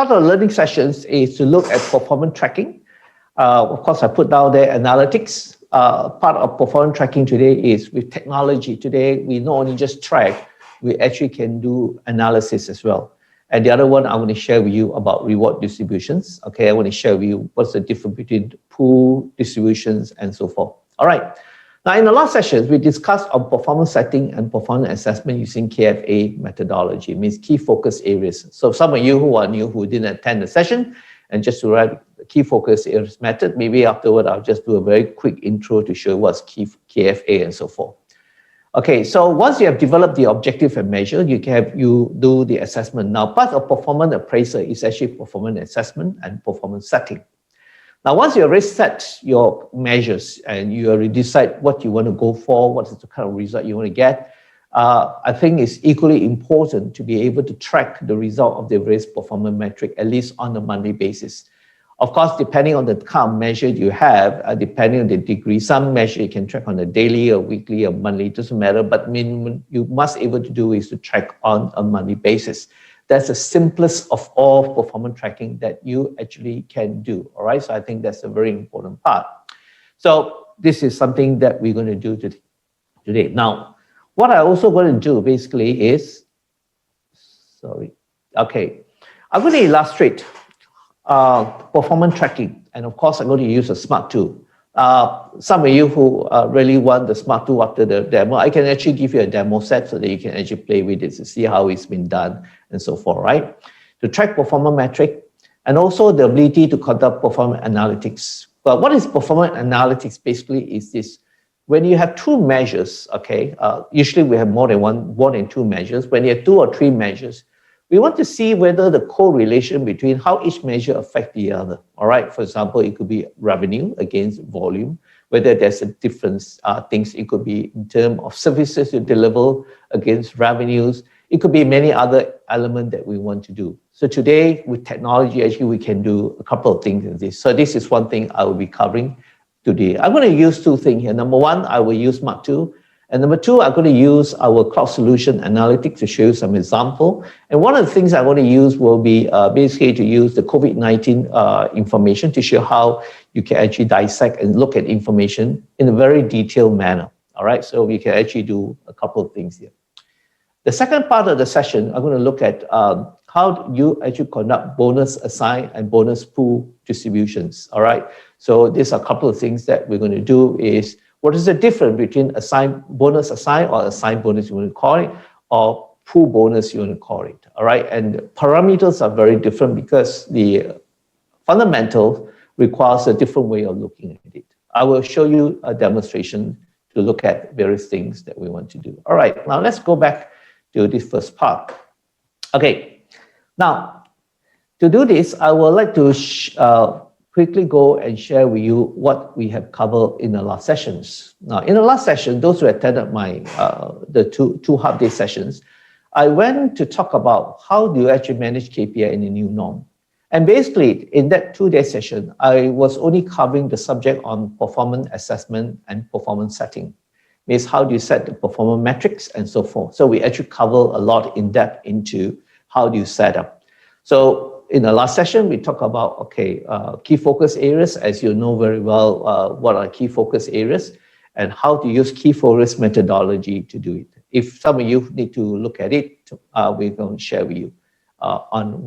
part of the learning sessions is to look at performance tracking. Of course, I put down there analytics. Part of performance tracking today is with technology. Today, we not only just track, we actually can do analysis as well. And the other one I want to share with you about reward distributions. Okay, I want to share with you what's the difference between pool distributions and so forth. All right. Now, in the last session, we discussed on performance setting and performance assessment using KFA methodology, means key focus areas. So some of you who are new, who didn't attend the session, and just to write the key focus areas method, maybe afterward, I'll just do a very quick intro to show what's KFA and so forth. Okay, so once you have developed the objective and measure, you do the assessment. Now, part of performance appraisal is actually performance assessment and performance setting. Now, once you already set your measures and you already decide what you want to go for, what is the kind of result you want to get, I think it's equally important to be able to track the result of the various performance metric, at least on a monthly basis. Of course, depending on the kind of measure you have, depending on the degree, some measure you can track on a daily or weekly or monthly, it doesn't matter, but minimum you must able to do is to track on a monthly basis. That's the simplest of all performance tracking that you actually can do, all right? So I think that's a very important part. So this is something that we're going to do today. Now, what I also going to do basically is, I'm going to illustrate performance tracking. And of course, I'm going to use a smart tool. Some of you who really want the smart tool after the demo, I can actually give you a demo set so that you can actually play with it to see how it's been done and so forth, right? To track performance metric and also the ability to conduct performance analytics. But what is performance analytics basically is this. When you have two measures, okay, usually we have more than two measures. When you have two or three measures, we want to see whether the correlation between how each measure affects the other. All right, for example, it could be revenue against volume, whether there's a difference, things, it could be in terms of services you deliver against revenues. It could be many other elements that we want to do. So today with technology, actually, we can do a couple of things in this. So this is one thing I will be covering today. I'm going to use two things here. Number one, I will use Smart 2. And number two, I'm going to use our cloud solution analytics to show you some example. And one of the things I want to use will be basically to use the COVID-19 information to show how you can actually dissect and look at information in a very detailed manner. All right, so we can actually do a couple of things here. The second part of the session, I'm going to look at how you actually conduct bonus assign and bonus pool distributions. All right, so there's a couple of things that we're going to do is what is the difference between bonus assign or assign bonus you want to call it, or pool bonus you want to call it, all right? And parameters are very different because the fundamental requires a different way of looking at it. I will show you a demonstration to look at various things that we want to do. All right, now let's go back to this first part. Okay, now to do this, I would like to quickly go and share with you what we have covered in the last sessions. Now, in the last session, those who attended my the two half-day sessions, I went to talk about how do you actually manage KPI in the new norm. And basically, in that two-day session, I was only covering the subject on performance assessment and performance setting. Means how do you set the performance metrics and so forth. So we actually cover a lot in depth into how do you set up. So in the last session, we talked about, okay, key focus areas, as you know very well, what are key focus areas and how to use key focus methodology to do it. If some of you need to look at it, we're going to share with you on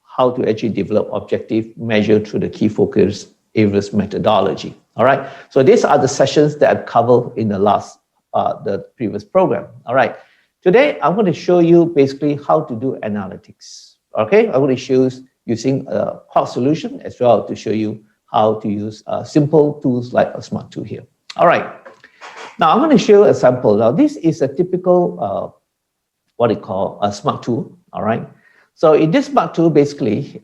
how to actually develop objective measure through the key focus areas methodology. All right, so these are the sessions that I've covered in the previous program. All right, today I'm going to show you basically how to do analytics. Okay, I'm going to show you using a cloud solution as well to show you how to use simple tools like a smart tool here. All right, now I'm going to show you a sample. Now this is a typical, what they call a smart tool. All right, so in this smart tool, basically,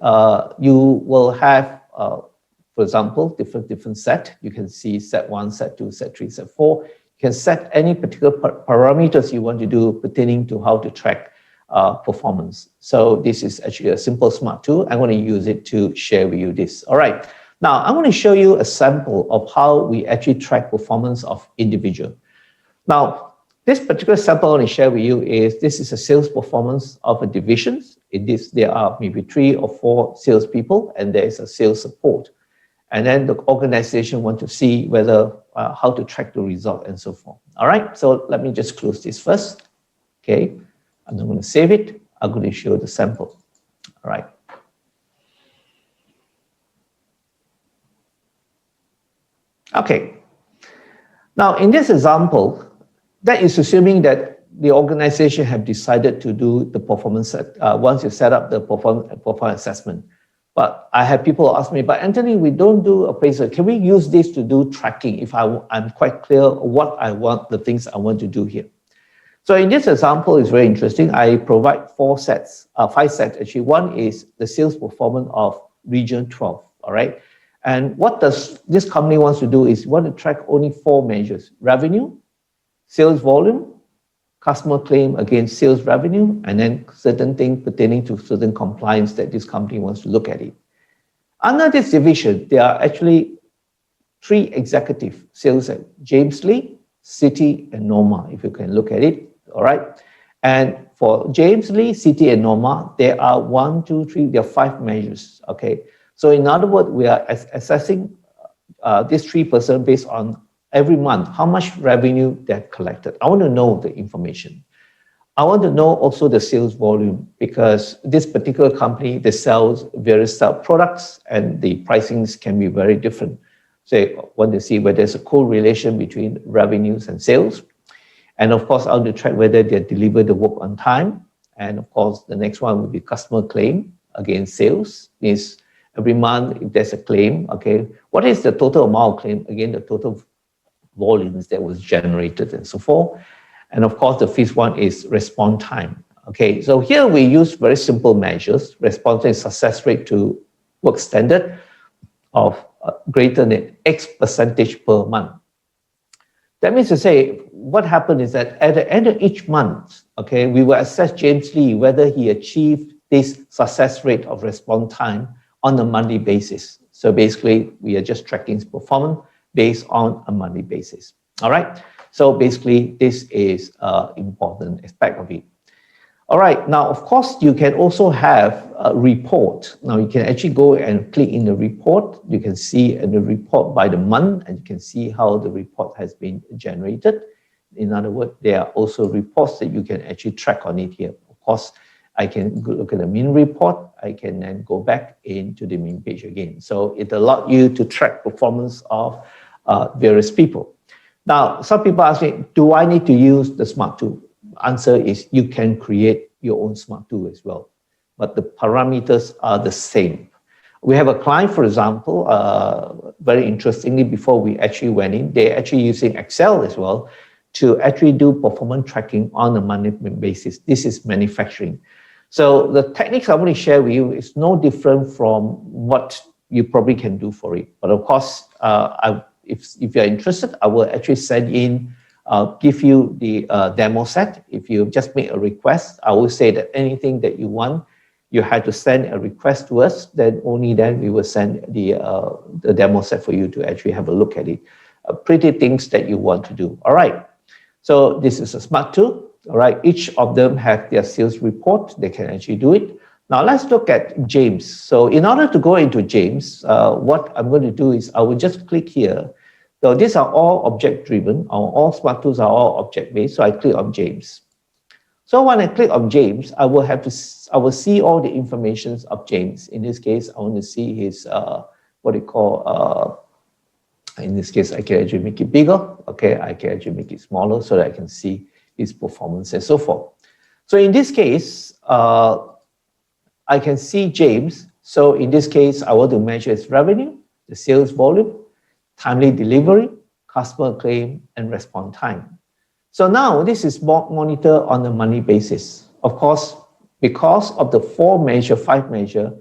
you will have, for example, different set. You can see set 1, set 2, set 3, set 4. You can set any particular parameters you want to do pertaining to how to track performance. So this is actually a simple smart tool. I'm going to use it to share with you this. All right. Now I'm going to show you a sample of how we actually track performance of individual. Now, this particular sample I want to share with you is this is a sales performance of a division In this, there are maybe 3 or 4 salespeople, and there is a sales support. And then the organization want to see whether how to track the result and so forth. All right, so let me just close this first. Okay, I'm not going to save it. I'm going to show the sample. All right. Okay. Now, in this example, that is assuming that the organization have decided to do the performance once you set up the performance assessment. But I have people ask me, but Anthony, we don't do appraisal. Can we use this to do tracking if I'm quite clear what I want, the things I want to do here? So in this example, it's very interesting. I provide 5 sets actually. One is the sales performance of region 12, all right? And what does this company wants to do is want to track only 4 measures: revenue, sales volume, customer claim against sales revenue, and then certain things pertaining to certain compliance that this company wants to look at it. Under this division, there are actually 3 executive sales at James Lee, Citi, and Norma, if you can look at it, all right? And for James Lee, Citi, and Norma, there are 1, 2, 3, there are 5 measures, okay? So in other words, we are assessing this 3% based on every month, how much revenue they've collected. I want to know the information. I want to know also the sales volume, because this particular company, they sells various products and the pricings can be very different. So I want to see whether there's a correlation between revenues and sales. And of course, I want to track whether they deliver the work on time. And of course, the next one would be customer claim against sales. Means every month, if there's a claim, okay, what is the total amount of claim? Again, the total volumes that was generated and so forth. And of course, the fifth one is response time. Okay, so here we use very simple measures: response time, success rate to work standard of greater than X percentage per month. That means to say, what happened is that at the end of each month, okay, we will assess James Lee whether he achieved this success rate of response time on a monthly basis. So basically, we are just tracking his performance based on a monthly basis. All right. So basically, this is an important aspect of it. All right. Now, of course, you can also have a report. Now, you can actually go and click in the report. You can see in the report by the month, and you can see how the report has been generated. In other words, there are also reports that you can actually track on it here. Of course, I can look at the main report. I can then go back into the main page again. So it allows you to track performance of various people. Now, some people ask me, do I need to use the smart tool? Answer is you can create your own smart tool as well, but the parameters are the same. We have a client, for example, very interestingly, before we actually went in, they're actually using Excel as well to actually do performance tracking on a monthly basis. This is manufacturing. So the techniques I want to share with you is no different from what you probably can do for it. But of course, if you're interested, I will actually send in, give you the demo set. If you just make a request, I will say that anything that you want, you have to send a request to us, then only then we will send the demo set for you to actually have a look at it. Pretty things that you want to do. All right. So this is a smart tool. All right. Each of them have their sales report. They can actually do it. Now let's look at James. So in order to go into James, what I'm going to do is I will just click here. So these are all object-driven. All smart tools are all object-based. So I click on James. So when I click on James, I will see all the information of James. In this case, I want to see his what they call. In this case, I can actually make it bigger. Okay, I can actually make it smaller so that I can see his performance and so forth. So in this case, I can see James. So in this case, I want to measure his revenue, the sales volume, timely delivery, customer claim, and response time. So now this is monitored on a monthly basis. Of course, because of the 5 measure,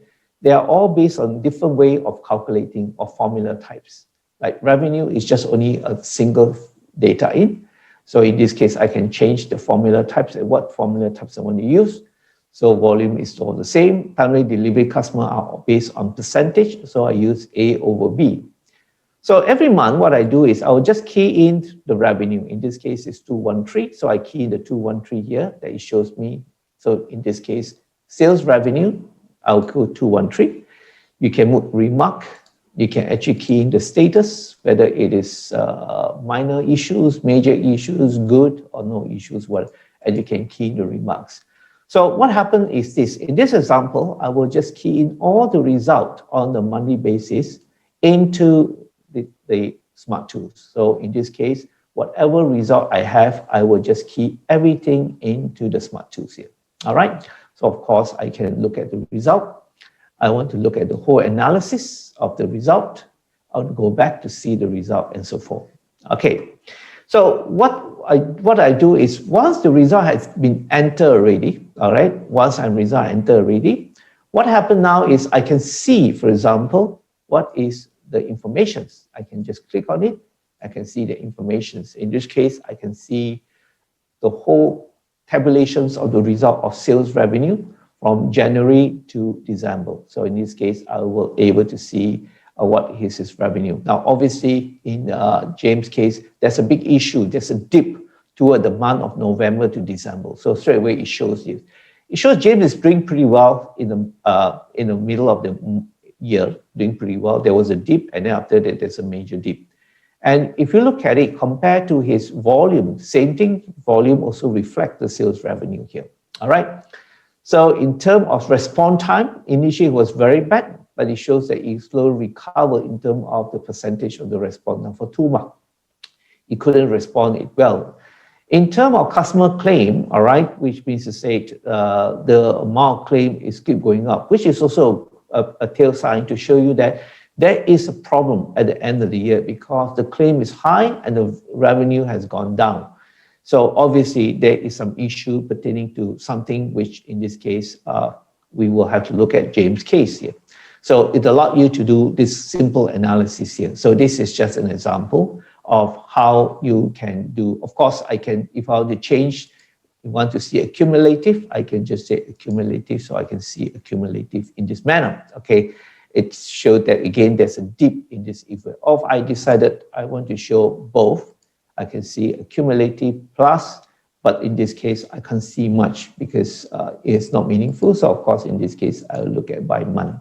they are all based on different way of calculating or formula types. Like revenue is just only a single data in. So in this case, I can change the formula types and what formula types I want to use. So volume is all the same. Timely delivery customer are based on percentage. So I use A over B. So every month, what I do is I will just key in the revenue. In this case, it's 213. So I key in the 213 here that it shows me. So in this case, Sales revenue, I'll go 213. You can remark. You can actually key in the status, whether it is minor issues, major issues, good or no issues, and you can key in the remarks. So what happened is this. In this example, I will just key in all the result on the monthly basis into the Smart Tools. So in this case, whatever result I have, I will just key everything into the Smart Tools here. All right. So of course, I can look at the result. I want to look at the whole analysis of the result. I'll go back to see the result and so forth. Okay, so what I do is once the result has been entered already, all right, once I'm result entered already, what happened now is I can see, for example, what is the informations. I can just click on it. I can see the informations. In this case, I can see the whole tabulations of the result of sales revenue from January to December. So in this case, I will be able to see what is his revenue. Now, obviously, in James' case, there's a big issue. There's a dip toward the month of November to December. So straight away, it shows you. It shows James is doing pretty well in the middle of the year, doing pretty well. There was a dip, and then after that, there's a major dip. And if you look at it, compared to his volume, same thing, volume also reflects the sales revenue here. All right. So in terms of response time, initially it was very bad, but it shows that it slowly recovered in terms of the percentage of the response. Now for 2 months, he couldn't respond it well. In terms of customer claim, all right, which means to say the amount of claim is keep going up, which is also a tail sign to show you that there is a problem at the end of the year because the claim is high and the revenue has gone down. So obviously there is some issue pertaining to something which in this case, we will have to look at James' case here. So it allows you to do this simple analysis here. So this is just an example of how you can do. Of course, I can, if I want to change, you want to see accumulative, I can just say accumulative, so I can see accumulative in this manner, okay? It showed that again, there's a dip in this event. Or I decided I want to show both, I can see accumulative plus, but in this case, I can't see much because it's not meaningful. So of course, in this case, I'll look at by month.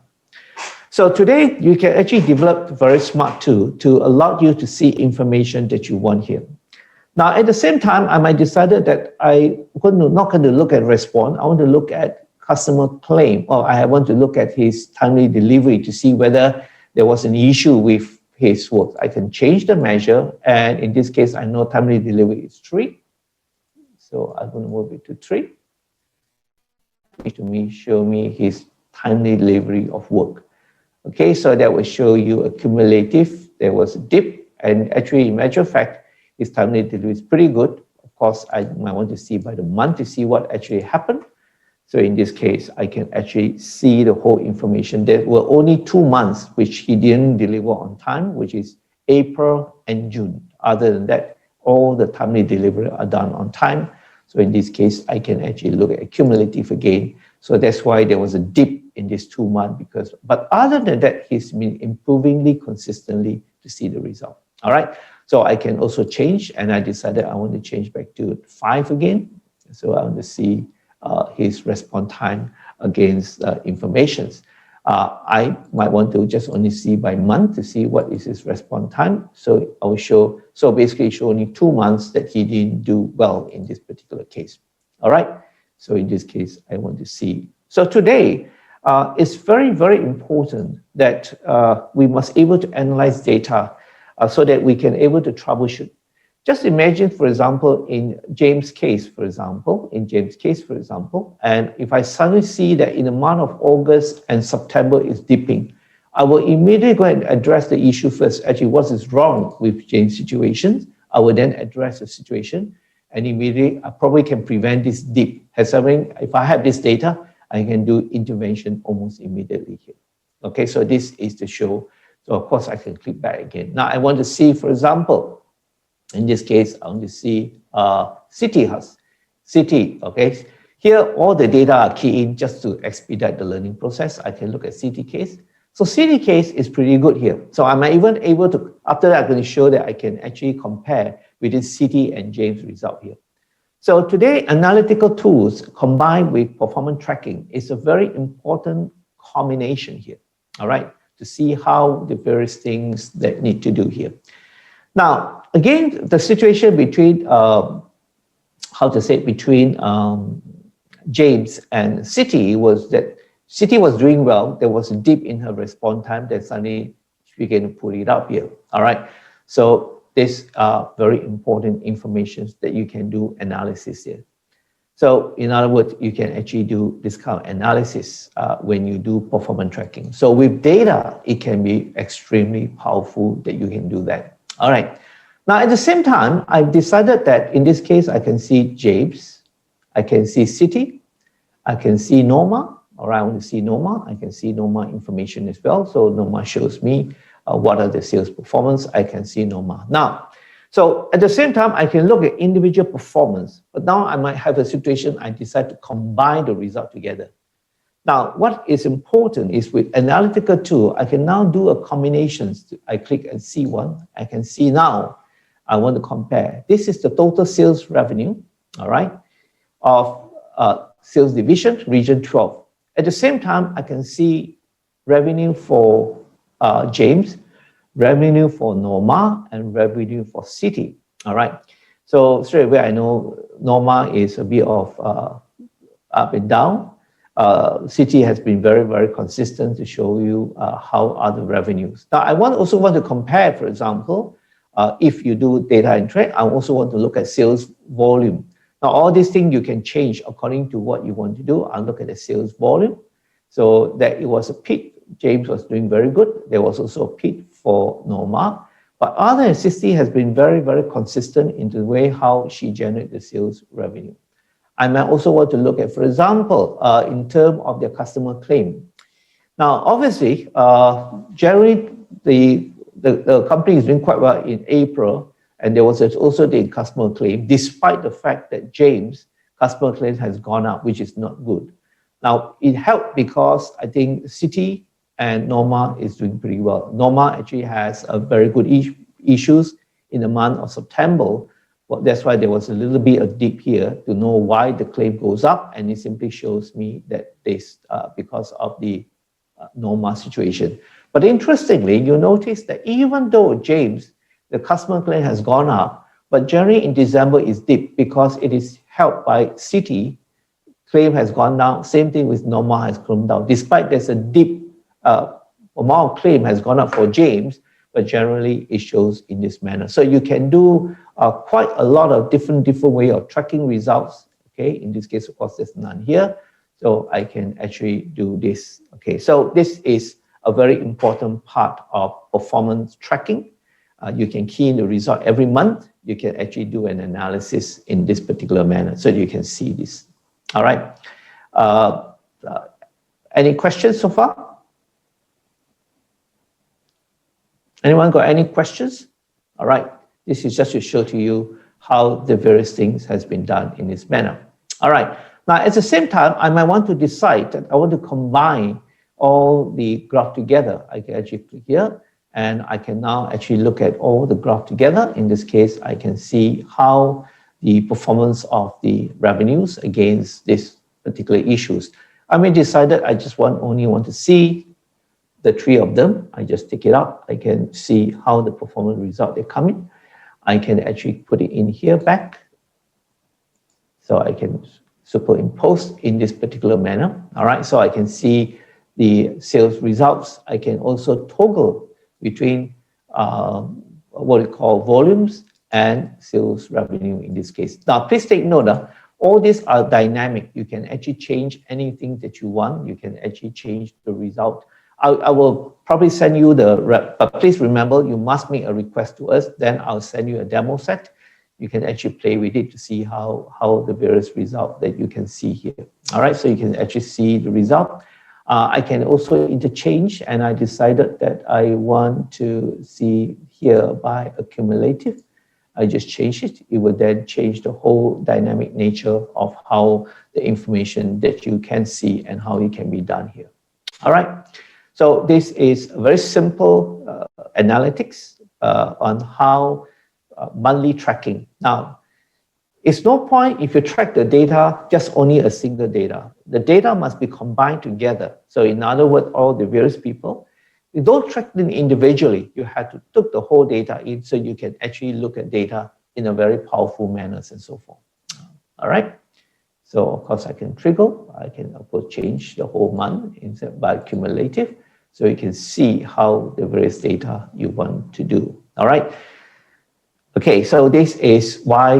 So today, you can actually develop a very smart tool to allow you to see information that you want here. Now, at the same time, I might decided that I'm not going to look at response. I want to look at customer claim, or I want to look at his timely delivery to see whether there was an issue with his work. I can change the measure, and in this case, I know timely delivery is 3. So I'm going to move it to 3. Show me his timely delivery of work. Okay, so that will show you accumulative. There was a dip, and actually, in matter of fact, his timely delivery is pretty good. Of course, I might want to see by the month to see what actually happened. So in this case, I can actually see the whole information. There were only 2 months which he didn't deliver on time, which is April and June. Other than that, all the timely delivery are done on time. So in this case, I can actually look at accumulative again. So that's why there was a dip in this 2 months but other than that, he's been improvingly consistently to see the result. All right. So I can also change, and I decided I want to change back to 5 again. So I want to see his response time against informations. I might want to just only see by month to see what is his response time. So I will show, so basically show only 2 months that he didn't do well in this particular case. All right. So in this case, I want to see. So today, it's very, very important that we must able to analyze data so that we can able to troubleshoot. Just imagine, for example, in James' case, for example, and if I suddenly see that in the month of August and September is dipping, I will immediately go and address the issue first. Actually, what is wrong with James' situation? I will then address the situation, and immediately I probably can prevent this dip. If I have this data, I can do intervention almost immediately here. Okay, so this is the show. So of course I can click back again. Now I want to see, for example, in this case, I want to see City, okay? Here, all the data are keyed in just to expedite the learning process. I can look at City case. So City case is pretty good here. So I'm even able to, after that, I'm going to show that I can actually compare between City and James result here. So today, analytical tools combined with performance tracking is a very important combination here, all right, to see how the various things that need to do here. Now, again, the situation between, between James and Citi was that Citi was doing well. There was a dip in her response time that suddenly she began to put it up here, all right? So these are very important information that you can do analysis here. So in other words, you can actually do this kind of analysis when you do performance tracking. So with data, it can be extremely powerful that you can do that. All right. Now, at the same time, I've decided that in this case, I can see James, I can see Citi, I can see Norma. All right, I want to see Norma. I can see Norma information as well. So Norma shows me what are the sales performance. I can see Norma. Now, so at the same time, I can look at individual performance, but now I might have a situation I decide to combine the result together. Now, what is important is with analytical tool, I can now do a combination. I click and see one. I can see now, I want to compare. This is the total sales revenue, all right, of sales division, region 12. At the same time, I can see revenue for James, revenue for Norma, and revenue for Citi, all right? So straight away, I know Norma is a bit of up and down. Citi has been very, very consistent to show you how are the revenues. Now, I also want to compare, for example, if you do data and trade, I also want to look at sales volume. Now, all these things you can change according to what you want to do. I'll look at the sales volume. So that it was a peak. James was doing very good. There was also a peak for Norma. But other than Citi has been very, very consistent in the way how she generates the sales revenue. I might also want to look at, for example, in terms of their customer claim. Now, obviously, generally, the company is doing quite well in April, and there was also the customer claim, despite the fact that James' customer claim has gone up, which is not good. Now, it helped because I think Citi and Norma is doing pretty well. Norma actually has a very good issues in the month of September. Well, that's why there was a little bit of dip here to know why the claim goes up, and it simply shows me that this because of the Norma situation. But interestingly, you notice that even though James, the customer claim has gone up, but generally in December is dipped because it is helped by Citi. Claim has gone down. Same thing with Norma has come down. Despite there's a dip, amount of claim has gone up for James, but generally it shows in this manner. So you can do quite a lot of different way of tracking results. Okay, in this case, of course, there's none here. So I can actually do this. Okay, so this is a very important part of performance tracking. You can key in the result every month. You can actually do an analysis in this particular manner so you can see this. All right. Any questions so far? Anyone got any questions? All right. This is just to show to you how the various things has been done in this manner. All right. Now, at the same time, I might want to decide that I want to combine all the graph together. I can actually click here, and I can now actually look at all the graph together. In this case, I can see how the performance of the revenues against these particular issues. I may decide that I just only want to see the three of them. I just take it up. I can see how the performance result they come in. I can actually put it in here back. So I can superimpose in this particular manner. All right, so I can see the sales results. I can also toggle between what we call volumes and sales revenue in this case. Now, please take note, all these are dynamic. You can actually change anything that you want. You can actually change the result. I will probably send you but please remember, you must make a request to us. Then I'll send you a demo set. You can actually play with it to see how the various results that you can see here. All right, so you can actually see the result. I can also interchange, and I decided that I want to see here by accumulative. I just change it. It will then change the whole dynamic nature of how the information that you can see and how it can be done here. All right. So this is very simple analytics on how monthly tracking. Now, It's no point if you track the data, just only a single data. The data must be combined together. So in other words, all the various people, you don't track them individually. You have to took the whole data in so you can actually look at data in a very powerful manner and so forth. All right. So of course I can trigger, I can of course change the whole month instead by cumulative. So you can see how the various data you want to do. All right. Okay, so this is why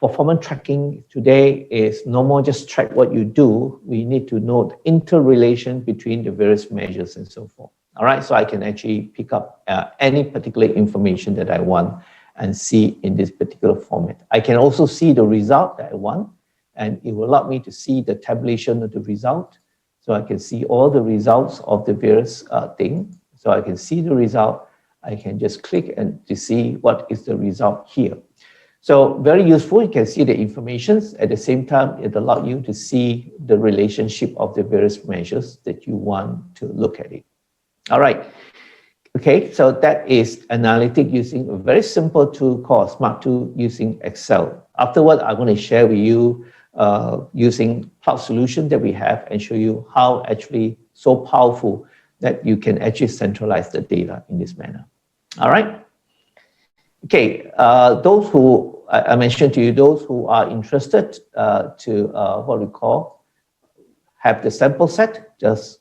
performance tracking today is no more just track what you do. We need to know the interrelation between the various measures and so forth. All right, so I can actually pick up any particular information that I want and see in this particular format. I can also see the result that I want, and it will allow me to see the tabulation of the result. So I can see all the results of the various things. So I can see the result. I can just click and to see what is the result here. So very useful. You can see the information. At the same time, it allows you to see the relationship of the various measures that you want to look at it. All right. Okay, so that is analytic using a very simple tool called Smart Tool using Excel. Afterward, I'm going to share with you using cloud solution that we have and show you how actually so powerful that you can actually centralize the data in this manner. All right. Okay, those who, I mentioned to you, those who are interested to what we call have the sample set, just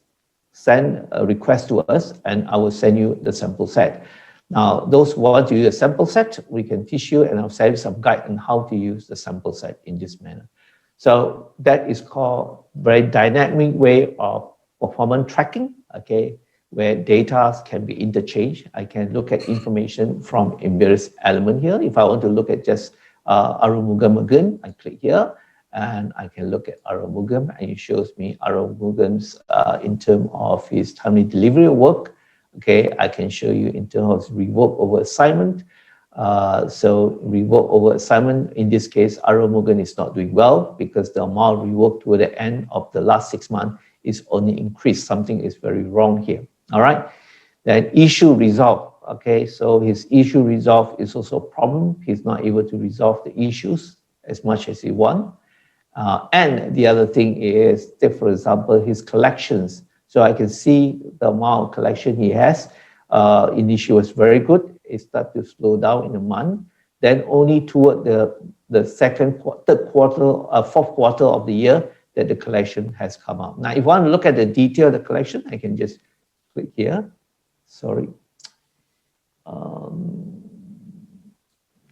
send a request to us and I will send you the sample set. Now, those who want to use a sample set, we can teach you and I'll send you some guide on how to use the sample set in this manner. So that is called very dynamic way of performance tracking, okay, where data can be interchanged. I can look at information from a various element here. If I want to look at just Arumugam again, I click here and I can look at Arumugam and it shows me Arumugam's in terms of his timely delivery of work. Okay, I can show you in terms of revoke over assignment. So revoke over assignment, in this case, Arumugan is not doing well because the amount revoked toward the end of the last 6 months is only increased. Something is very wrong here. All right. Then issue resolve. Okay, so his issue resolve is also a problem. He's not able to resolve the issues as much as he wants. And the other thing is, take for example, his collections. So I can see the amount of collection he has. Initially was very good. It started to slow down in a month. Then only toward the third quarter, fourth quarter of the year that the collection has come out. Now, if I want to look at the detail of the collection, I can just click here. Sorry.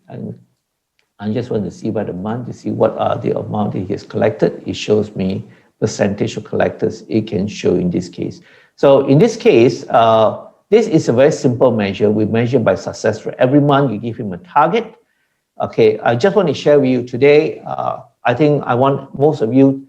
And I just want to see by the month to see what are the amount he has collected. It shows me percentage of collectors. It can show in this case. So in this case, this is a very simple measure. We measure by success rate. Every month you give him a target. Okay, I just want to share with you today. I think I want most of you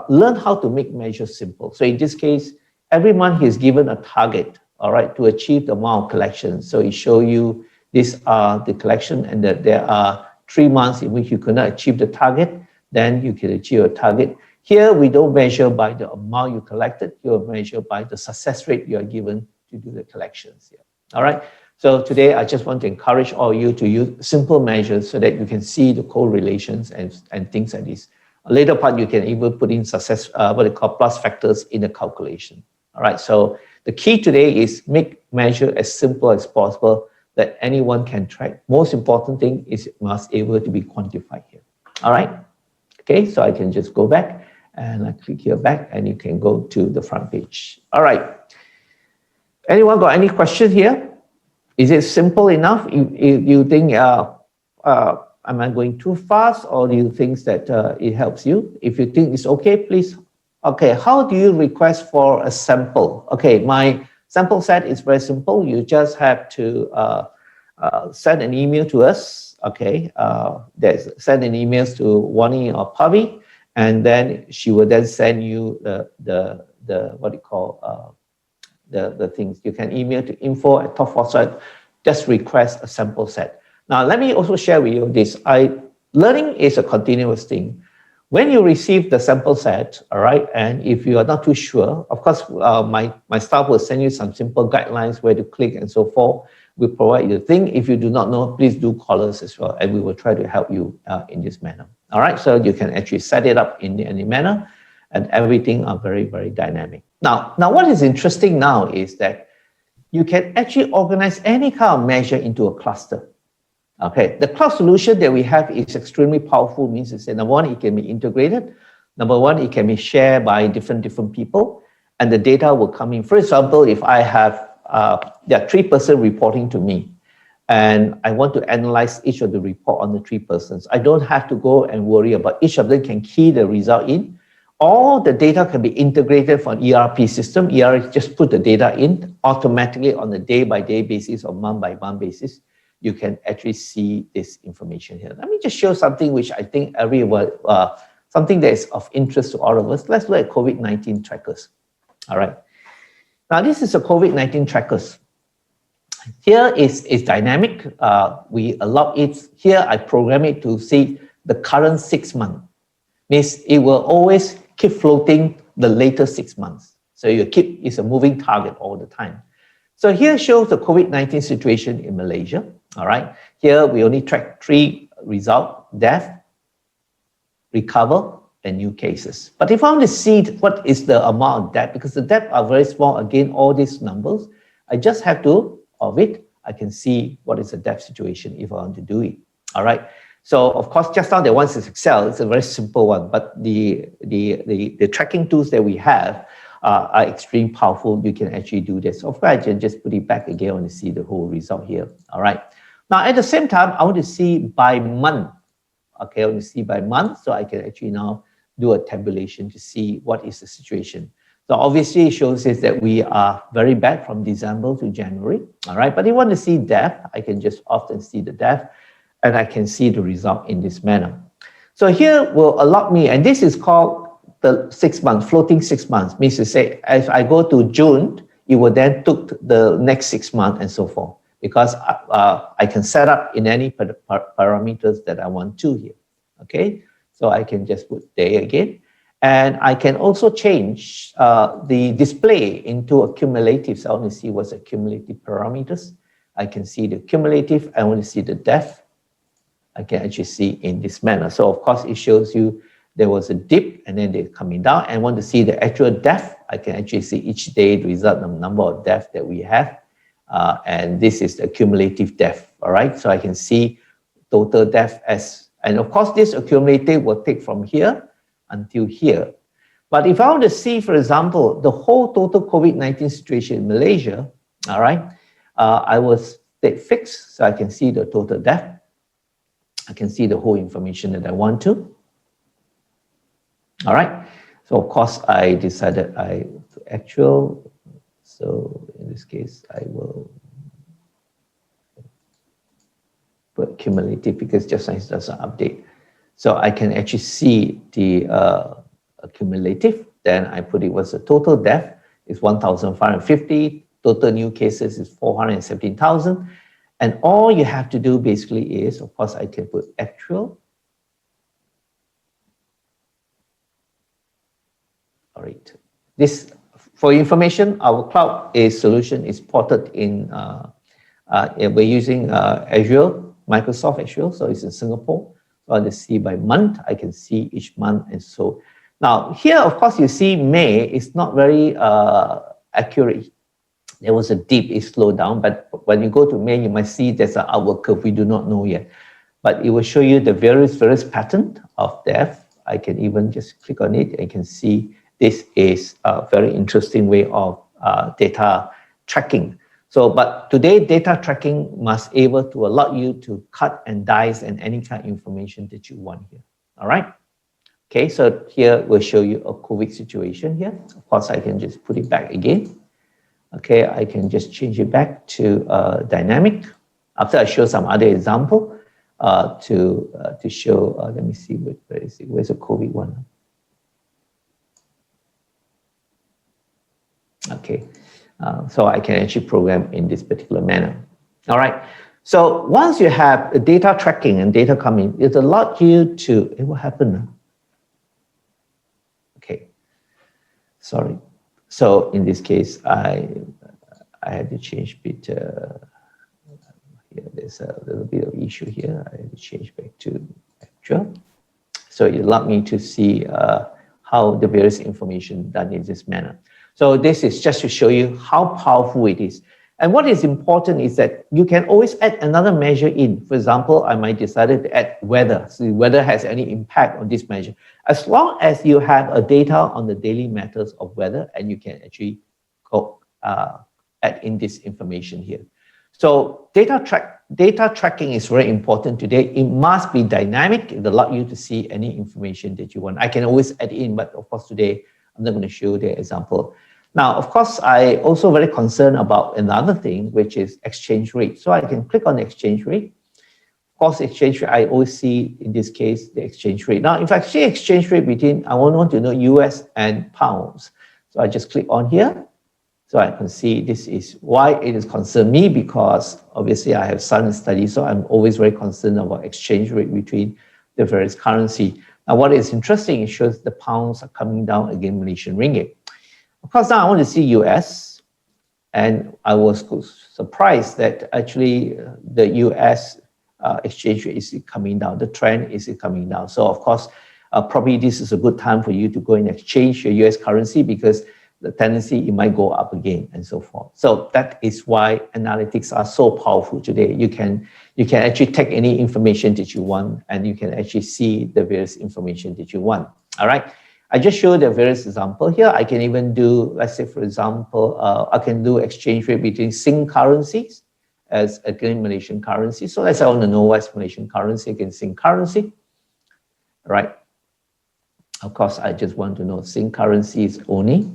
learn how to make measures simple. So in this case, every month he's given a target, all right, to achieve the amount of collection. So it shows you these are the collection and that there are 3 months in which you cannot achieve the target, then you can achieve a target. Here, we don't measure by the amount you collected, you measure by the success rate you are given to do the collections here. All right. So today, I just want to encourage all of you to use simple measures so that you can see the correlations and things like this. A later part, you can even put in success, what they call plus factors in the calculation. All right. So the key today is make measure as simple as possible that anyone can track. Most important thing is it must able to be quantified here. All right. Okay. So I can just go back and I click here back and you can go to the front page. All right. Anyone got any question here? Is it simple enough? You think, am I going too fast or do you think that it helps you? If you think it's okay, please. Okay, how do you request for a sample? Okay, my sample set is very simple. You just have to send an email to us. Okay, send an email to Wani or Pavi, and then she will then send you the what do you call the things. You can email to info@Top4Site, just request a sample set. Now, let me also share with you this. Learning is a continuous thing. When you receive the sample set, all right, and if you are not too sure, of course, my staff will send you some simple guidelines where to click and so forth. we provide you the thing. If you do not know, please do call us as well, and we will try to help you in this manner. All right, so you can actually set it up in any manner, and everything are very, very dynamic. Now what is interesting now is that you can actually organize any kind of measure into a cluster. Okay, the cloud solution that we have is extremely powerful, means to say, number one, it can be integrated. Number one, it can be shared by different people, and the data will come in. For example, if I have, there are 3 persons reporting to me, and I want to analyze each of the report on the 3 persons, I don't have to go and worry about each of them can key the result in. All the data can be integrated from ERP system. ERP just put the data in automatically on a day-by-day basis or month-by-month basis. You can actually see this information here. Let me just show something which I think everyone, something that is of interest to all of us. Let's look at COVID-19 trackers. All right. Now this is a COVID-19 trackers. Here is dynamic. We allow it. Here I program it to see the current 6 months. Means it will always keep floating the latest 6 months. So it's a moving target all the time. So here shows the COVID-19 situation in Malaysia. All right. Here we only track 3 results: death, recover, and new cases. But if I want to see what is the amount of death, because the deaths are very small, again, all these numbers, I just have to, I can see what is the death situation if I want to do it. All right. So of course, just now the ones is Excel, it's a very simple one, but the tracking tools that we have are extremely powerful. You can actually do this. Of course, I can just put it back again. I want to see the whole result here. All right. Now, at the same time, I want to see by month. Okay, I want to see by month, so I can actually now do a tabulation to see what is the situation. So obviously, it shows us that we are very bad from December to January. All right, but if you want to see death, I can just often see the death, and I can see the result in this manner. So here will allow me, and this is called the 6 months, floating 6 months, means to say, if I go to June, it will then took the next 6 months and so forth, because I can set up in any parameters that I want to here. Okay, so I can just put day again, and I can also change the display into a cumulative. So I want to see what's the cumulative parameters. I can see the cumulative. I want to see the depth. I can actually see in this manner. So of course, it shows you there was a dip and then they're coming down. And want to see the actual depth, I can actually see each day the result, the number of depth that we have. And this is the cumulative depth, all right? So I can see total depth as, and of course, this accumulative will take from here until here. But if I want to see, for example, the whole total COVID-19 situation in Malaysia, all right, I will state fixed, so I can see the total depth. I can see the whole information that I want to. All right, so of course, I decided actual, so in this case, I will put cumulative because just nice doesn't update. So I can actually see the cumulative. Then I put it was the total death is 1,550. Total new cases is 417,000. And all you have to do basically is, of course, I can put actual. All right. This, for information, our cloud solution is ported in, we're using Azure, Microsoft Azure, so it's in Singapore. So I can see by month, I can see each month. And so now here, of course, you see May is not very accurate. There was a dip, it slowed down, but when you go to May, you might see there's an upward curve. We do not know yet, but it will show you the various pattern of death. I can even just click on it and can see this is a very interesting way of data tracking. So, but today data tracking must able to allow you to cut and dice and any kind of information that you want here. All right. Okay, so here we'll show you a COVID situation here. Of course, I can just put it back again. Okay, I can just change it back to dynamic. After I show some other example to show, let me see, where is it? Where's the COVID one? Okay, so I can actually program in this particular manner. All right, so once you have data tracking and data coming, it allows you to, what happened? Okay, sorry. So in this case, I had to change bit, there's a little bit of issue here. I have to change back to actual. So it allowed me to see how the various information done in this manner. So this is just to show you how powerful it is. And what is important is that you can always add another measure in. For example, I might decide to add weather. So whether has any impact on this measure. As long as you have a data on the daily matters of weather, and you can actually go add in this information here. So data tracking is very important today. It must be dynamic. It allows you to see any information that you want. I can always add in, but of course today I'm not going to show the example. Now, of course, I also very concerned about another thing, which is exchange rate. So I can click on the exchange rate. Of course, exchange rate, I always see in this case, the exchange rate. Now, if I see exchange rate between, I want to know US and pounds. So I just click on here. So I can see this is why it is concerned me, because obviously I have son in study. So I'm always very concerned about exchange rate between the various currency. Now, what is interesting, it shows the pounds are coming down against Malaysian ringgit. Of course, now I want to see US, and I was surprised that actually the US exchange rate is coming down. The trend is coming down. So of course, probably this is a good time for you to go and exchange your US currency, because the tendency it might go up again and so forth. So that is why analytics are so powerful today. You can actually take any information that you want, and you can actually see the various information that you want. All right. I just showed the various example here. I can even do, let's say, for example, I can do exchange rate between Sing currencies as against Malaysian currency. So let's say I want to know what's Malaysian currency against Sing currency, right? Of course, I just want to know Sing currencies only.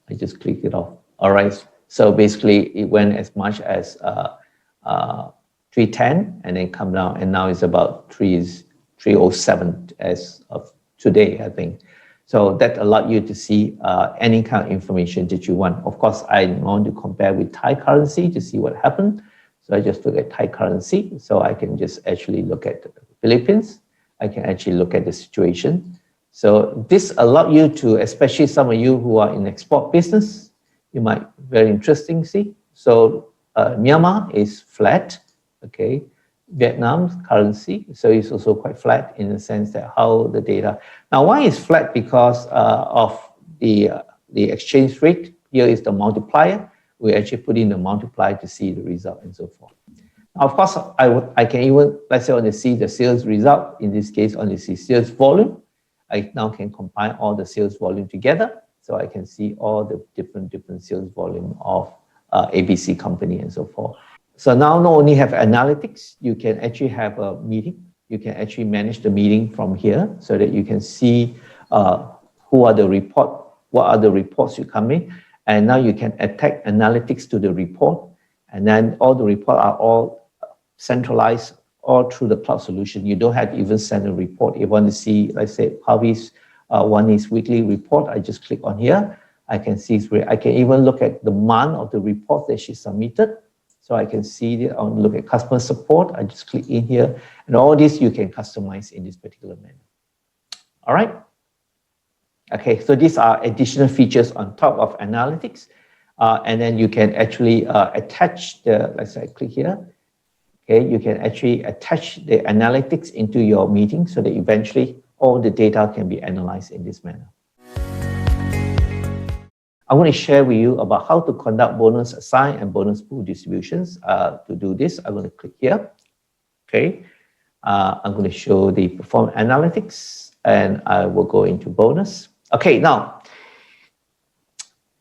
I just click it off. All right. So basically, it went as much as 310 and then come down, and now it's about 307 as of today, I think. So that allowed you to see any kind of information that you want. Of course, I want to compare with Thai currency to see what happened. So I just look at Thai currency. So I can just actually look at the Philippines. I can actually look at the situation. So this allowed you to, especially some of you who are in export business, you might very interesting see. So Myanmar is flat, okay. Vietnam's currency, so it's also quite flat in the sense that how the data. Now, why is flat? Because of the exchange rate. Here is the multiplier. We actually put in the multiplier to see the result and so forth. Now, of course, I can even, let's say, I want to see the sales result. In this case, I want to see sales volume. I now can combine all the sales volume together, so I can see all the different sales volume of ABC company and so forth. So now not only have analytics, you can actually have a meeting. You can actually manage the meeting from here so that you can see who are the report, what are the reports you come in. And now you can attack analytics to the report. And then all the reports are all centralized all through the cloud solution. You don't have to even send a report. If you want to see, let's say, Harvey's one is weekly report, I just click on here. I can see, I can even look at the month of the report that she submitted. So I can see it, I'll look at customer support. I just click in here, and all this you can customize in this particular manner. All right. Okay, so these are additional features on top of analytics. And then you can actually attach the, let's say I click here. Okay, you can actually attach the analytics into your meeting so that eventually all the data can be analyzed in this manner. I want to share with you about how to conduct bonus assign and bonus pool distributions. To do this, I'm going to click here. Okay, I'm going to show the perform analytics, and I will go into bonus. Okay, now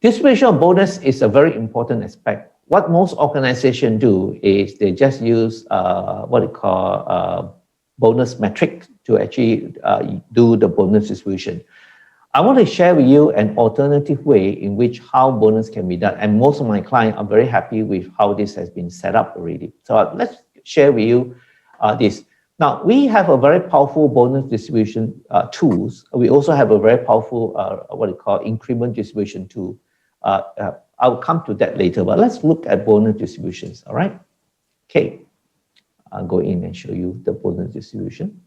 distribution of bonus is a very important aspect. What most organizations do is they just use what they call bonus metric to actually do the bonus distribution. I want to share with you an alternative way in which how bonus can be done. And most of my clients are very happy with how this has been set up already. So let's share with you this. Now, we have a very powerful bonus distribution tools. We also have a very powerful, what we call increment distribution tool. I'll come to that later, but let's look at bonus distributions, all right? Okay, I'll go in and show you the bonus distribution.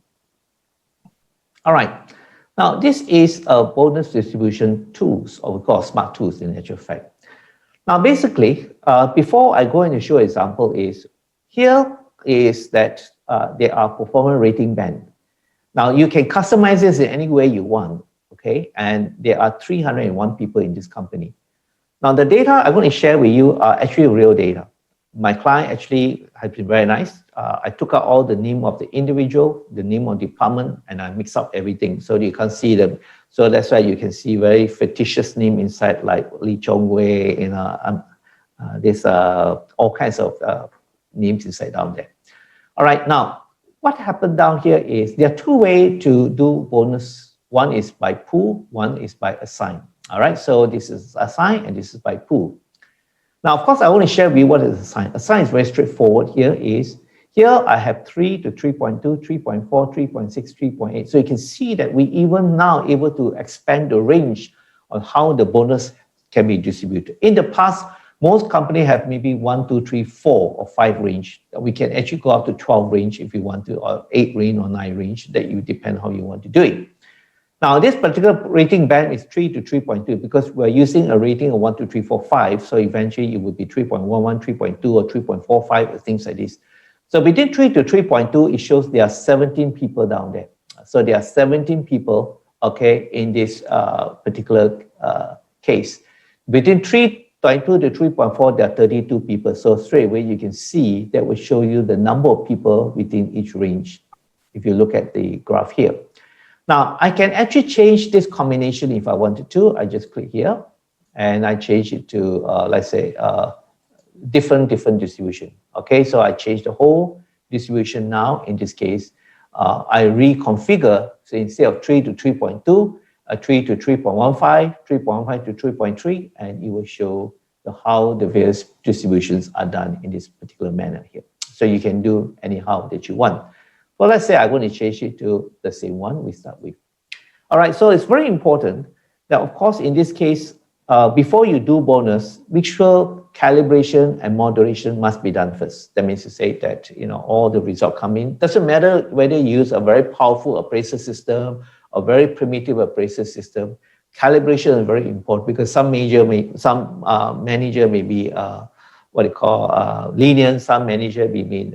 All right. Now, this is a bonus distribution tools, or we call smart tools in actual fact. Now, basically, before I go into show example is, here is that they are performance rating band. Now you can customize this in any way you want, okay? And there are 301 people in this company. Now the data I'm going to share with you are actually real data. My client actually has been very nice. I took out all the name of the individual, the name of department, and I mix up everything so you can't see them. So that's why you can see very fictitious name inside, like Lee Chong Wei, there's all kinds of names inside down there. All right, now what happened down here is there are two ways to do bonus. One is by pool, one is by assign. All right, so this is assign and this is by pool. Now, of course, I want to share with you what is assign. Assign is very straightforward. Here I have 3 to 3.2, 3.4, 3.6, 3.8. So you can see that we even now able to expand the range on how the bonus can be distributed. In the past, most companies have maybe 1, 2, 3, 4, or 5 range. We can actually go up to 12 range if you want to, or 8 range or 9 range. That you depend how you want to do it. Now, this particular rating band is 3 to 3.2 because we're using a rating of 1, 2, 3, 4, 5. So eventually it would be 3.11, 3.2, or 3.45, or things like this. So between 3 to 3.2, it shows there are 17 people down there. So there are 17 people, okay, in this particular case. Between 3.2 to 3.4, there are 32 people. So straight away, you can see that will show you the number of people within each range if you look at the graph here. Now, I can actually change this combination if I wanted to. I just click here and I change it to, let's say, different distribution. Okay, so I change the whole distribution now. In this case, I reconfigure. So instead of 3 to 3.2, 3 to 3.15, 3.15 to 3.3, and it will show how the various distributions are done in this particular manner here. So you can do anyhow that you want. Well, let's say I'm going to change it to the same one we start with. All right, so it's very important that, of course, in this case, before you do bonus, make sure calibration and moderation must be done first. That means to say that, all the results come in. Doesn't matter whether you use a very powerful appraisal system or very primitive appraisal system. Calibration is very important because some manager may be lenient, some manager may be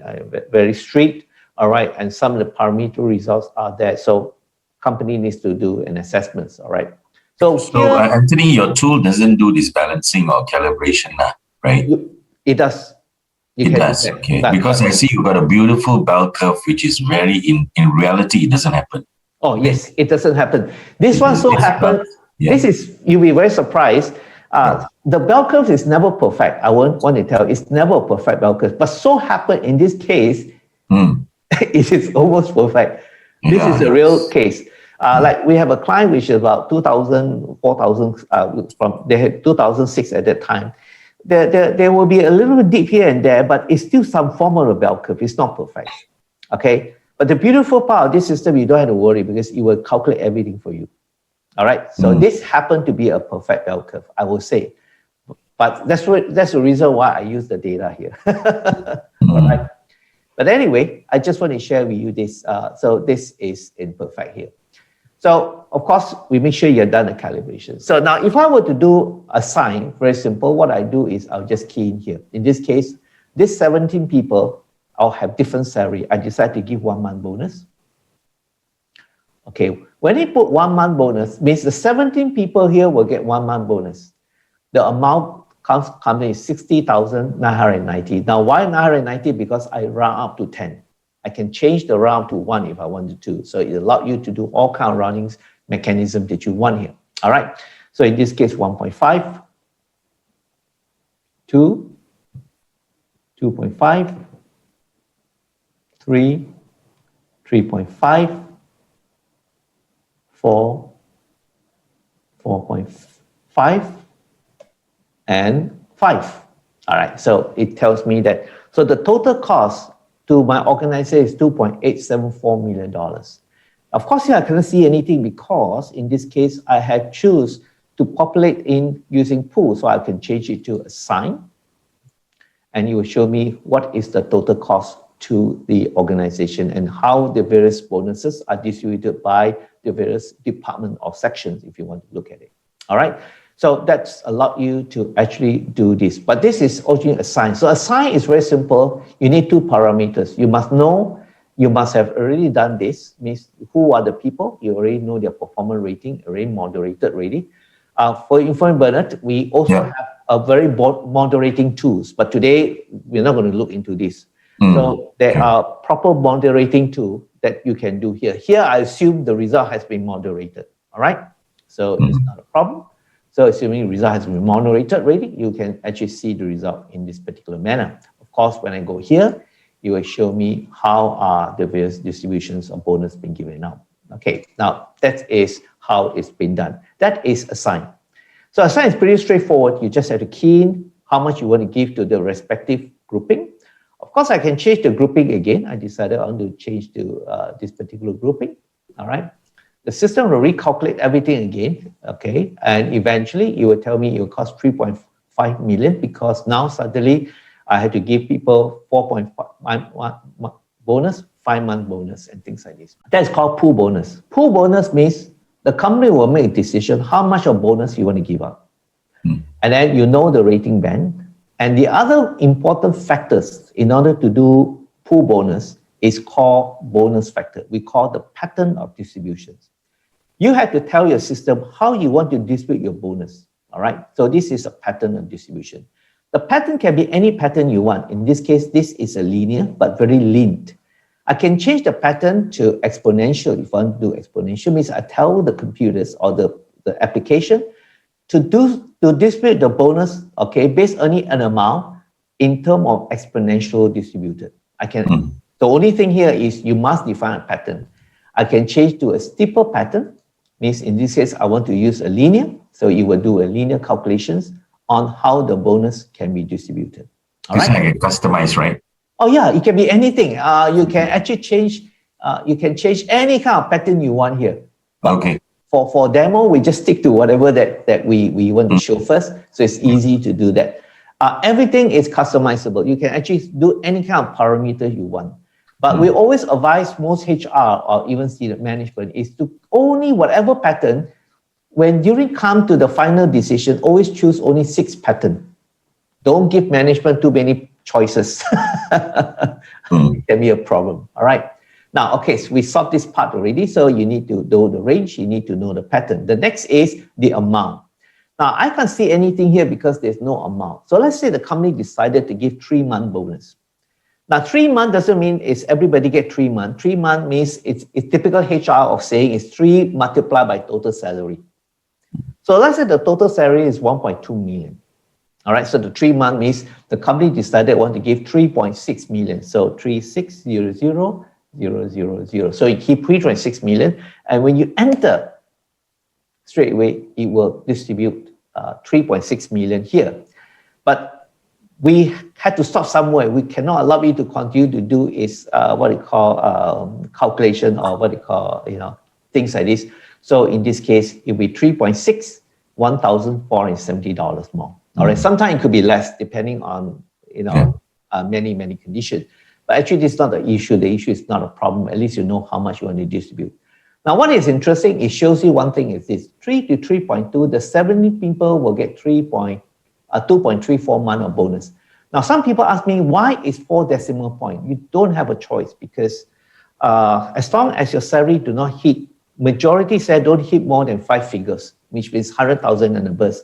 very strict. All right, and some of the parameter results are there. So company needs to do an assessment, all right? So Anthony, your tool doesn't do this balancing or calibration, right? It does. It does, okay. Because I see you got a beautiful bell curve, which is very, in reality, it doesn't happen. Oh, yes, it doesn't happen. This one so happened, you'll be very surprised. The bell curve is never perfect. I won't want to tell you, it's never a perfect bell curve. But so happened in this case, it is almost perfect. This is a real case. Like we have a client which is about 2,000, 4,000, they had 2006 at that time. There will be a little bit dip here and there, but it's still some form of a bell curve. It's not perfect, okay? But the beautiful part of this system, you don't have to worry because it will calculate everything for you, all right? So this happened to be a perfect bell curve, I will say. But that's the reason why I use the data here, all right? But anyway, I just want to share with you this. So this is imperfect here. So of course, we make sure you're done the calibration. So now if I were to do a sign, very simple, what I do is I'll just key in here. In this case, this 17 people, I'll have different salary. I decide to give 1 month bonus. Okay, when you put 1 month bonus, means the 17 people here will get 1 month bonus. The amount comes in 60,990. Now, why 990? Because I round up to 10. I can change the round to 1 if I wanted to. So it allows you to do all kind of roundings mechanism that you want here. All right. So in this case, 1.5, 2, 2.5, 3, 3.5, 4, 4.5, and 5. All right, so it tells me that, so the total cost to my organization is $2.874 million. Of course, here I cannot see anything because in this case, I had choose to populate in using pool, so I can change it to assign, and it will show me what is the total cost to the organization and how the various bonuses are distributed by the various departments or sections if you want to look at it. All right. So that's allowed you to actually do this. But this is originally assign. So assign is very simple. You need two parameters. You must know, you must have already done this, means who are the people, you already know their performance rating, already moderated already. For Influent Bernard, we also have a very moderating tools, but today we're not going to look into this. So there are proper moderating tools that you can do here. Here, I assume the result has been moderated, all right? So it's not a problem. So assuming result has been moderated already, you can actually see the result in this particular manner. Of course, when I go here, it will show me how are the various distributions of bonus being given out. Okay, now that is how it's been done. That is assign. So assign is pretty straightforward. You just have to key in how much you want to give to the respective grouping. Of course, I can change the grouping again. I decided I want to change to this particular grouping, all right? The system will recalculate everything again, okay? And eventually, it will tell me it will cost 3.5 million because now suddenly I have to give people 4.5 bonus, 5-month bonus, and things like this. That's called pool bonus. Pool bonus means the company will make a decision how much of bonus you want to give up. And then you know the rating band. And the other important factors in order to do pool bonus is called bonus factor. We call the pattern of distributions. You have to tell your system how you want to distribute your bonus, all right? So this is a pattern of distribution. The pattern can be any pattern you want. In this case, this is a linear, but very linked. I can change the pattern to exponential. If I want to do exponential, means I tell the computers or the application to distribute the bonus, okay, based only an amount in terms of exponential distributed. I can. The only thing here is you must define a pattern. I can change to a steeper pattern, means in this case I want to use a linear, so you will do a linear calculations on how the bonus can be distributed. All right. I can customize, right? Oh yeah, it can be anything. You can actually change. You can change any kind of pattern you want here. Okay. For demo, we just stick to whatever that we want to show first. So it's easy to do that. Everything is customizable. You can actually do any kind of parameter you want. But we always advise most HR or even senior management is to only whatever pattern, when during come to the final decision, always choose only 6 pattern. Don't give management too many choices. It can be a problem. All right. Now, okay, so we solved this part already. So you need to know the range, you need to know the pattern. The next is the amount. Now, I can't see anything here because there's no amount. So let's say the company decided to give 3-month bonus. Now, 3 months doesn't mean it's everybody get 3 months. 3 months means it's typical HR of saying it's 3 multiplied by total salary. So let's say the total salary is 1.2 million. All right, so the 3 month means the company decided want to give 3.6 million. So 3600,000. So you keep 3.6 million, and when you enter, straight away it will distribute 3.6 million here. But we had to stop somewhere. We cannot allow you to continue to do is what we call calculation or what we call things like this. So in this case, it will be 3.6, $1,470 more. All right, sometimes it could be less depending on many conditions. But actually, this is not the issue. The issue is not a problem. At least you know how much you want to distribute. Now, what is interesting, it shows you one thing is this, 3 to 3.2, the 70 people will get 2.34 month of bonus. Now, some people ask me, why is 4 decimal point? You don't have a choice because as long as your salary do not hit, majority say don't hit more than 5 figures, which means 100,000 and above,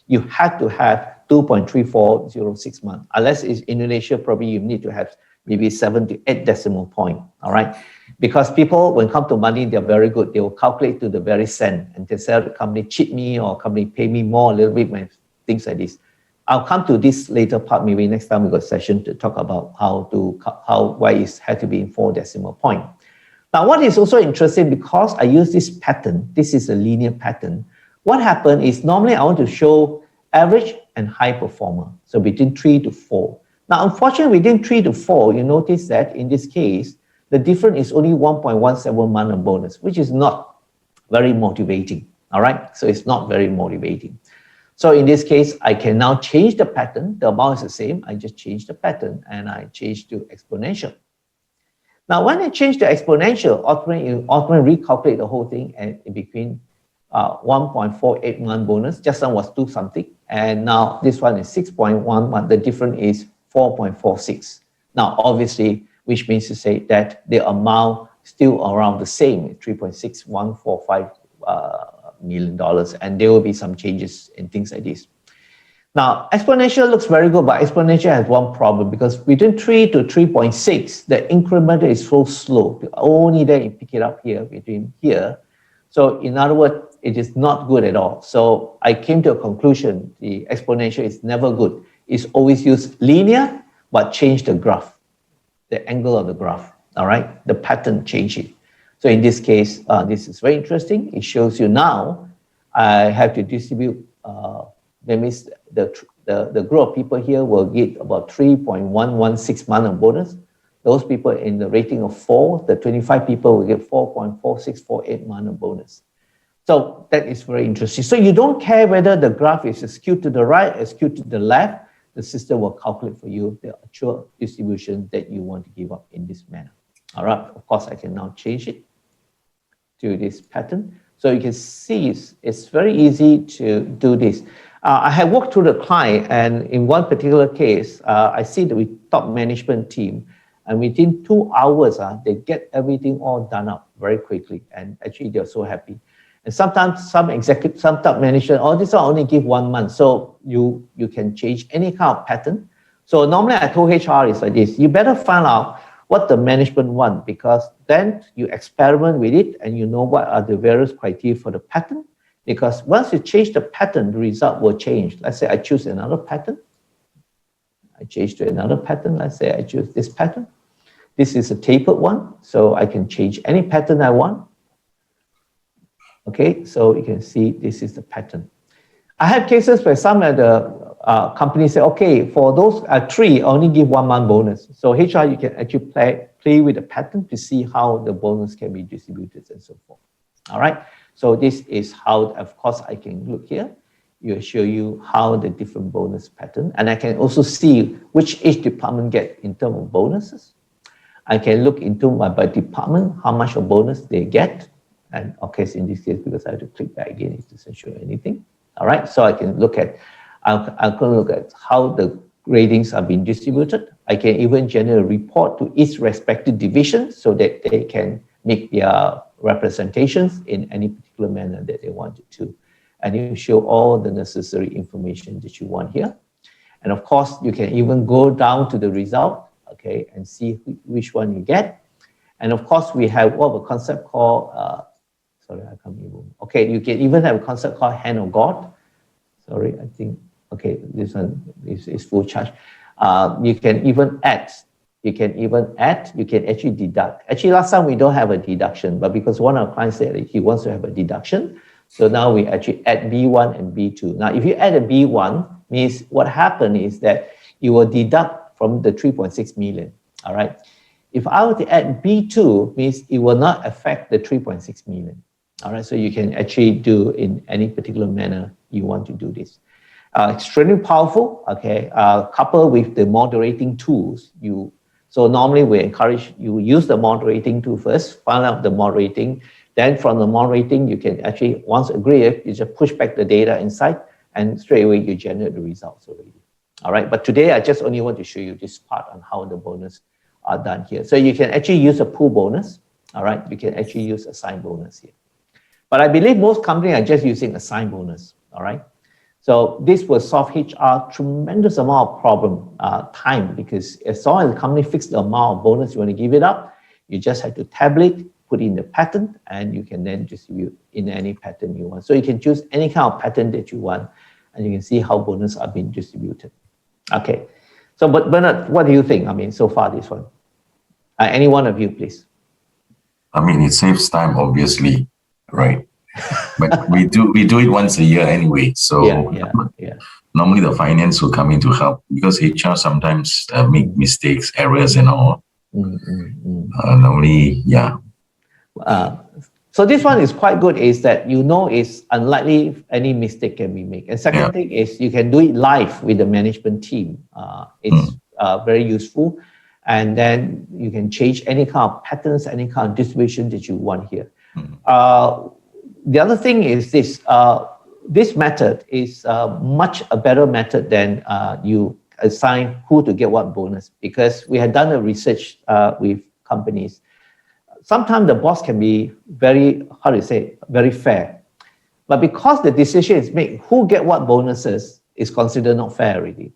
you have to have 2.3406 months. Unless it's Indonesia, probably you need to have maybe 7 to 8 decimal point, all right? Because people, when it comes to money, they're very good. They will calculate to the very cent and they say the company cheat me or company pay me more a little bit, things like this. I'll come to this later part, maybe next time we got a session to talk about why it had to be in 4 decimal point. Now, what is also interesting, because I use this pattern, this is a linear pattern, what happened is normally I want to show average and high performer, so between 3 to 4. Now, unfortunately, within 3 to 4, you notice that in this case, the difference is only 1.17 month of bonus, which is not very motivating, all right? So it's not very motivating. So in this case, I can now change the pattern. The amount is the same. I just change the pattern and I change to exponential. Now, when I change the exponential, automatically recalculate the whole thing and in between 1.481 bonus. Just now was 2 something. And now this one is 6.11. The difference is 4.46. Now, obviously, which means to say that the amount still around the same, $3.6145 million. And there will be some changes in things like this. Now, exponential looks very good, but exponential has one problem because between 3 to 3.6, the increment is so slow. Only then you pick it up here, between here. So in other words, it is not good at all. So I came to a conclusion, the exponential is never good. It's always use linear, but change the graph, the angle of the graph, all right? The pattern change it. So in this case, this is very interesting. It shows you now, I have to distribute, that means the group of people here will get about 3.116 month of bonus. Those people in the rating of 4, the 25 people will get 4.4648 month of bonus. So that is very interesting. So you don't care whether the graph is skewed to the right or skewed to the left, the system will calculate for you the actual distribution that you want to give up in this manner. All right, of course, I can now change it to this pattern. So you can see it's very easy to do this. I have walked through the client, and in one particular case, I see the top management team, and within 2 hours, they get everything all done up very quickly, and actually they're so happy. And sometimes some executive, some top management, all this will only give 1 month, so you can change any kind of pattern. So normally I told HR is like this: you better find out what the management want, because then you experiment with it and you know what are the various criteria for the pattern. Because once you change the pattern, the result will change. Let's say I choose another pattern. I change to another pattern. Let's say I choose this pattern. This is a tapered one, so I can change any pattern I want. Okay, so you can see this is the pattern. I have cases where some of the companies say, okay, for those 3, only give 1 month bonus. So HR, you can actually play with the pattern to see how the bonus can be distributed and so forth. All right. So this is how, of course, I can look here. It will show you how the different bonus pattern, and I can also see which each department get in terms of bonuses. I can look into by department, how much of bonus they get. And okay, so in this case, because I have to click back again, it doesn't show anything. All right, so I can look at, I can look at how the gradings are being distributed. I can even generate a report to each respective division so that they can make their representations in any particular manner that they wanted to. And you show all the necessary information that you want here. And of course, you can even go down to the result, okay, and see which one you get. And of course, we have what a concept called, sorry, I can't even, okay, you can even have a concept called hand of God. Sorry, I think, okay, this one is full charge. You can even add. You can actually deduct. Actually, last time we don't have a deduction, but because one of our clients said he wants to have a deduction, so now we actually add B1 and B2. Now, if you add a B1, means what happened is that you will deduct from the 3.6 million, all right? If I were to add B2, means it will not affect the 3.6 million, all right? So you can actually do in any particular manner you want to do this. Extremely powerful, okay? Coupled with the moderating tools, so normally we encourage you use the moderating tool first, find out the moderating, then from the moderating, you can actually, once agreed, you just push back the data inside and straight away you generate the results already. All right, but today I just only want to show you this part on how the bonus are done here. So you can actually use a pool bonus, all right? You can actually use a sign bonus here. But I believe most companies are just using a sign bonus, all right? So this will solve HR tremendous amount of problem time, because as long as the company fixes the amount of bonus you want to give it up, you just have to tabulate, put in the pattern, and you can then distribute in any pattern you want. So you can choose any kind of pattern that you want, and you can see how bonus are being distributed. Okay, so but Bernard, what do you think? I mean, so far this one. Any one of you, please. I mean, it saves time, obviously, right? But we do it once a year anyway. So yeah. Normally the finance will come in to help, because HR sometimes make mistakes, errors and all. Normally, yeah. So this one is quite good, is that it's unlikely any mistake can be made. And second thing is you can do it live with the management team. It's very useful. And then you can change any kind of patterns, any kind of distribution that you want here. the other thing is this, this method is much a better method than you assign who to get what bonus, because we had done a research with companies. Sometimes the boss can be very, how do you say, very fair. But because the decision is made, who get what bonuses is considered not fair already.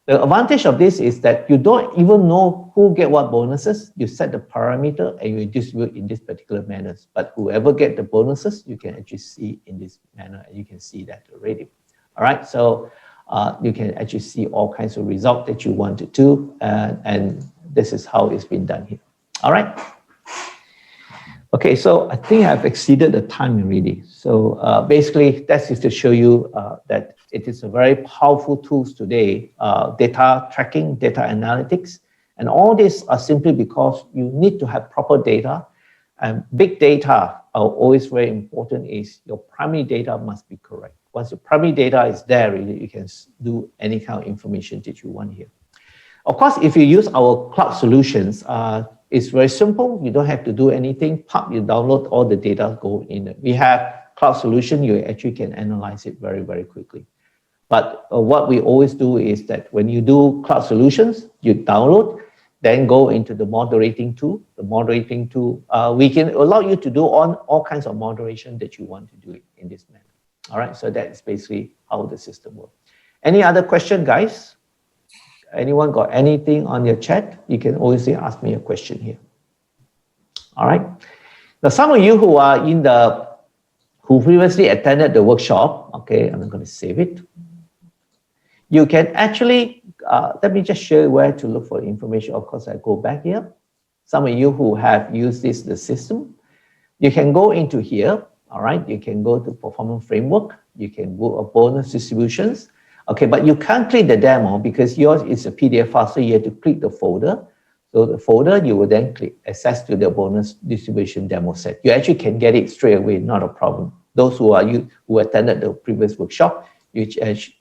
The advantage of this is that you don't even know who get what bonuses. You set the parameter and you distribute in this particular manner. But whoever get the bonuses, you can actually see in this manner, and you can see that already. All right, so you can actually see all kinds of results that you want to do, and this is how it's been done here. All right. Okay, so I think I've exceeded the time already. So basically, that's just to show you that it is a very powerful tools today, data tracking, data analytics, and all this are simply because you need to have proper data, and big data are always very important. Is your primary data must be correct. Once your primary data is there, really, you can do any kind of information that you want here. Of course, if you use our cloud solutions, it's very simple. You don't have to do anything. Pop, you download all the data, go in. We have cloud solution, you actually can analyze it very, very quickly. But what we always do is that when you do cloud solutions, you download, then go into the moderating tool. The moderating tool, we can allow you to do all kinds of moderation that you want to do it in this manner. All right, so that's basically how the system works. Any other question, guys? Anyone got anything on your chat? You can always ask me a question here. All right. Now, some of you who previously attended the workshop, okay, I'm going to save it. You can actually, let me just show you where to look for information. Of course, I go back here. Some of you who have used the system, you can go into here. All right. You can go to performance framework. You can go to bonus distributions. Okay, but you can't click the demo because yours is a PDF file, so you have to click the folder. So the folder, you will then click access to the bonus distribution demo set. You actually can get it straight away, not a problem. Those who attended the previous workshop, you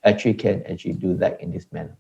actually can do that in this manner.